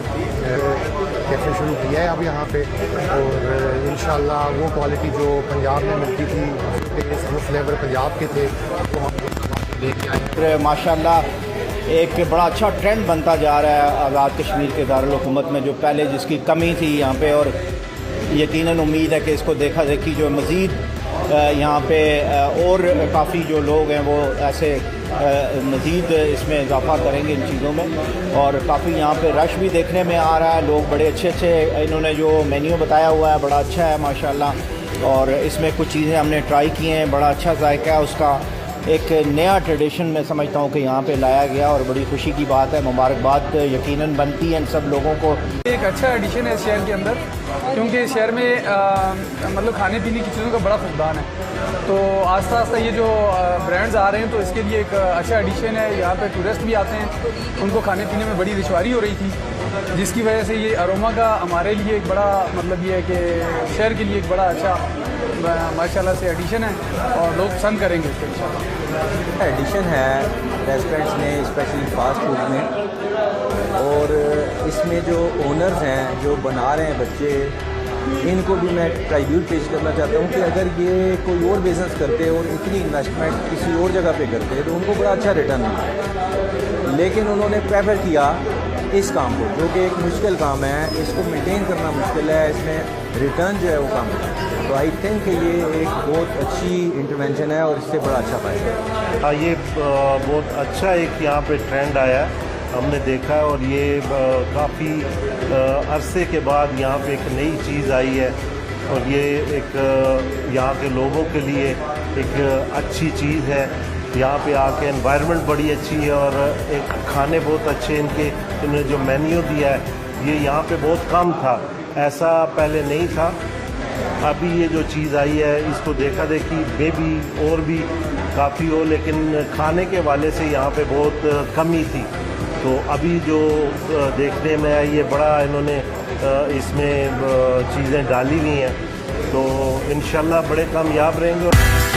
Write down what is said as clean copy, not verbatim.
Cafe शुरू किया है अब यहाँ पे, और इंशाल्लाह वो क्वालिटी जो पंजाब में मिलती थी, टेस्ट वो फ्लेवर पंजाब के थे, वो हम लेके आए। माशाल्लाह एक बड़ा अच्छा ट्रेंड बनता जा रहा है आज़ाद कश्मीर के दारुल हुकूमत में, जो पहले जिसकी कमी थी यहाँ पे, और यकीनन उम्मीद है कि इसको देखा देखी जो मज़ीद यहाँ पे और काफ़ी जो लोग हैं वो ऐसे मज़ीद इसमें इजाफ़ा करेंगे इन चीज़ों में। और काफ़ी यहाँ पे रश भी देखने में आ रहा है, लोग बड़े अच्छे अच्छे, इन्होंने जो मेन्यू बताया हुआ है बड़ा अच्छा है माशाल्लाह। और इसमें कुछ चीज़ें हमने ट्राई की हैं, बड़ा अच्छा जायका है उसका। एक नया ट्रेडिशन मैं समझता हूँ कि यहाँ पे लाया गया और बड़ी खुशी की बात है, मुबारकबाद यकीनन बनती है इन सब लोगों को। एक अच्छा एडिशन है इस शहर के अंदर, क्योंकि इस शहर में मतलब खाने पीने की चीज़ों का बड़ा फुकदान है, तो आस्ता आस्ता ये जो ब्रांड्स आ रहे हैं तो इसके लिए एक अच्छा एडिशन है। यहाँ पे टूरिस्ट भी आते हैं, उनको खाने पीने में बड़ी दुश्वारी हो रही थी, जिसकी वजह से ये अरोमा का हमारे लिए एक बड़ा मतलब ये है कि शहर के लिए एक बड़ा अच्छा माशाल्लाह से एडिशन है और लोग पसंद करेंगे इसको इंशाल्लाह। एडिशन है रेस्टोरेंट्स में, स्पेशली फास्ट फूड में, और इसमें जो ओनर्स हैं जो बना रहे हैं बच्चे, इनको भी मैं ट्राइब्यूट पेश करना चाहता हूँ कि अगर ये कोई और बिज़नेस करते और इतनी इन्वेस्टमेंट किसी और जगह पे करते तो उनको बड़ा अच्छा रिटर्न मिलता, लेकिन उन्होंने प्रेफर किया इस काम को, जो कि एक मुश्किल काम है, इसको मेंटेन करना मुश्किल है, इसमें रिटर्न जो है वो कम है। तो आई थिंक कि ये एक बहुत अच्छी इंटरवेंशन है और इससे बड़ा अच्छा फायदा है। हाँ, ये बहुत अच्छा एक यहाँ पे ट्रेंड आया हमने देखा है, और ये काफ़ी अरसे के बाद यहाँ पे एक नई चीज़ आई है, और ये एक यहाँ के लोगों के लिए एक अच्छी चीज़ है। यहाँ पे आके एनवायरनमेंट बड़ी अच्छी है, और एक खाने बहुत अच्छे इन्होंने जो मेन्यू दिया है ये यहाँ पे बहुत कम था, ऐसा पहले नहीं था। अभी ये जो चीज़ आई है इसको देखा देखी में भी और भी काफ़ी हो, लेकिन खाने के वाले से यहाँ पे बहुत कमी थी, तो अभी जो देखने में आई ये बड़ा इन्होंने इसमें चीज़ें डाली हुई हैं, तो इंशाल्लाह बड़े कामयाब रहेंगे।